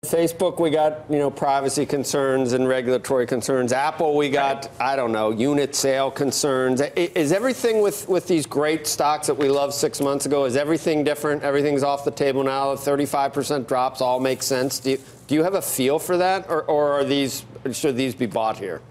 Facebook, we got, privacy concerns and regulatory concerns. Apple, we got, I don't know, unit sale concerns. Is everything with these great stocks that we loved 6 months ago, is everything different? Everything's off the table now? 35% drops all make sense? Do you have a feel for that, or should these be bought here?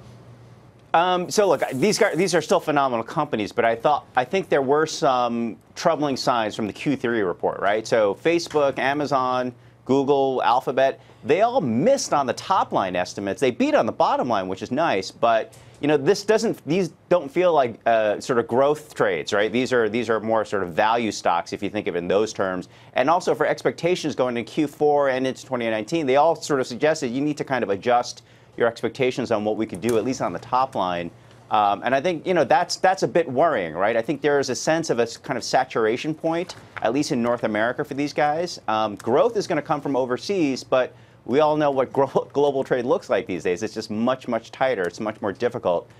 So look, these are still phenomenal companies, but I think there were some troubling signs from the Q3 report, right? So Facebook, Amazon, Google, Alphabet, they all missed on the top line estimates. They beat on the bottom line, which is nice, but these don't feel like sort of growth trades, right? These are more sort of value stocks if you think of it in those terms. And also for expectations going into Q4 and into 2019, they all sort of suggested you need to kind of adjust your expectations on what we could do, at least on the top line. And I think, that's a bit worrying, right? I think there is a sense of a kind of saturation point, at least in North America for these guys. Growth is going to come from overseas, but we all know what global trade looks like these days. It's just much, much tighter. It's much more difficult.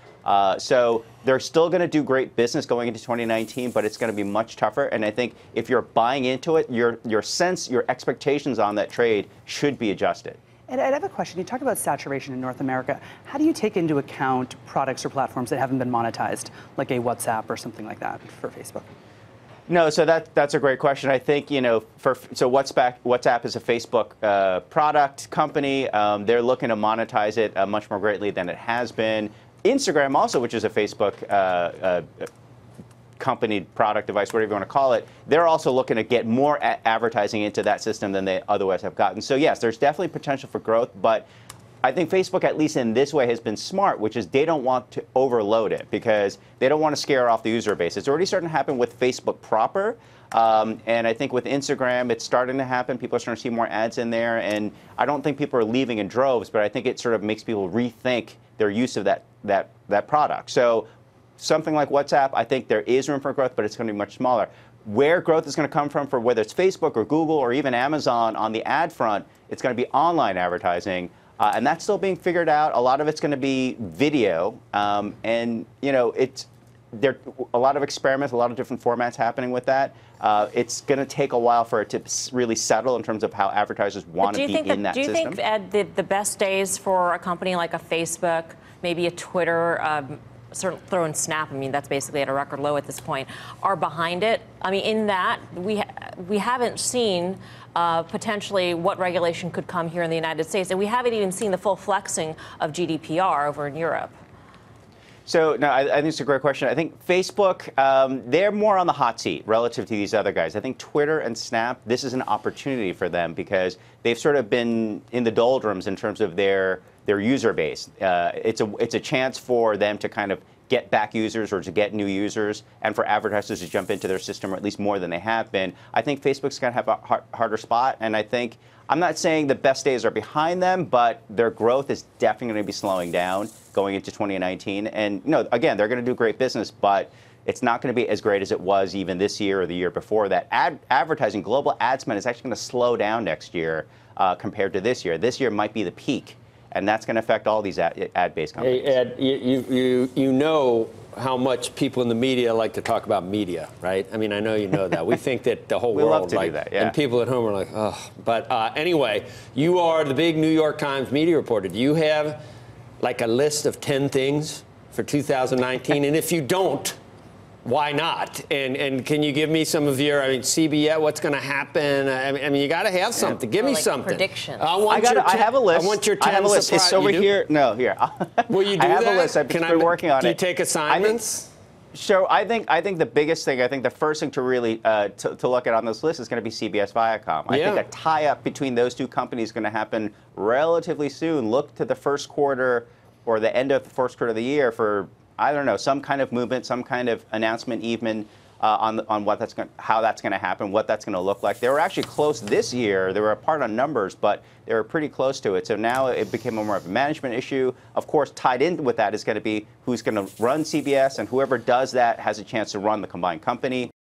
So they're still going to do great business going into 2019, but it's going to be much tougher. And I think if you're buying into it, your expectations on that trade should be adjusted. And I have a question. You talked about saturation in North America. How do you take into account products or platforms that haven't been monetized, like a WhatsApp or something like that for Facebook? No, so that's a great question. I think, WhatsApp is a Facebook product company. They're looking to monetize it much more greatly than it has been. Instagram also, which is a Facebook company, product, device, whatever you want to call it, they're also looking to get more advertising into that system than they otherwise have gotten. So yes, there's definitely potential for growth, but I think Facebook, at least in this way, has been smart, which is they don't want to overload it because they don't want to scare off the user base. It's already starting to happen with Facebook proper. And I think with Instagram, it's starting to happen. People are starting to see more ads in there. And I don't think people are leaving in droves, but I think it sort of makes people rethink their use of that product. So something like WhatsApp, I think there is room for growth, but it's going to be much smaller. Where growth is going to come from for whether it's Facebook or Google or even Amazon on the ad front, it's going to be online advertising. And that's still being figured out. A lot of it's going to be video. There a lot of experiments, a lot of different formats happening with that. It's going to take a while for it to really settle in terms of how advertisers want to be in that system. Do you think, Ed, the best days for a company like a Facebook, maybe a Twitter, sort of throw in Snap, that's basically at a record low at this point, are behind it? In that we haven't seen potentially what regulation could come here in the United States, and we haven't even seen the full flexing of GDPR over in Europe. So, no, I think it's a great question. I think Facebook, they're more on the hot seat relative to these other guys. I think Twitter and Snap, this is an opportunity for them because they've sort of been in the doldrums in terms of their user base. It's a chance for them to kind of get back users or to get new users and for advertisers to jump into their system, or at least more than they have been. I think Facebook's going to have a harder spot, and I think, I'm not saying the best days are behind them, but their growth is definitely going to be slowing down going into 2019. And, again, they're going to do great business, but it's not going to be as great as it was even this year or the year before. That advertising, global ad spend is actually going to slow down next year compared to this year. This year might be the peak. And that's going to affect all these ad-based companies. Hey, Ed, you know how much people in the media like to talk about media, right? I know you know that. We think that the whole we world love to do that, yeah. And people at home are like, oh. But anyway, you are the big New York Times media reporter. Do you have like a list of 10 things for 2019? And if you don't, why not? And can you give me some of your, CBS, what's going to happen? You got to have something. Give me something. Predictions. I have a list. I want your 10 I have a list. It's over here. No, here. Will you do I have that? a list. I've been working on it. Do you take assignments? I think the biggest thing, the first thing to really to look at on this list is going to be CBS Viacom. I think a tie-up between those two companies is going to happen relatively soon. Look to the first quarter or the end of the first quarter of the year for, I don't know, some kind of movement, some kind of announcement even on how that's going to happen, what that's going to look like. They were actually close this year. They were apart on numbers, but they were pretty close to it. So now it became more of a management issue. Of course, tied in with that is going to be who's going to run CBS, and whoever does that has a chance to run the combined company.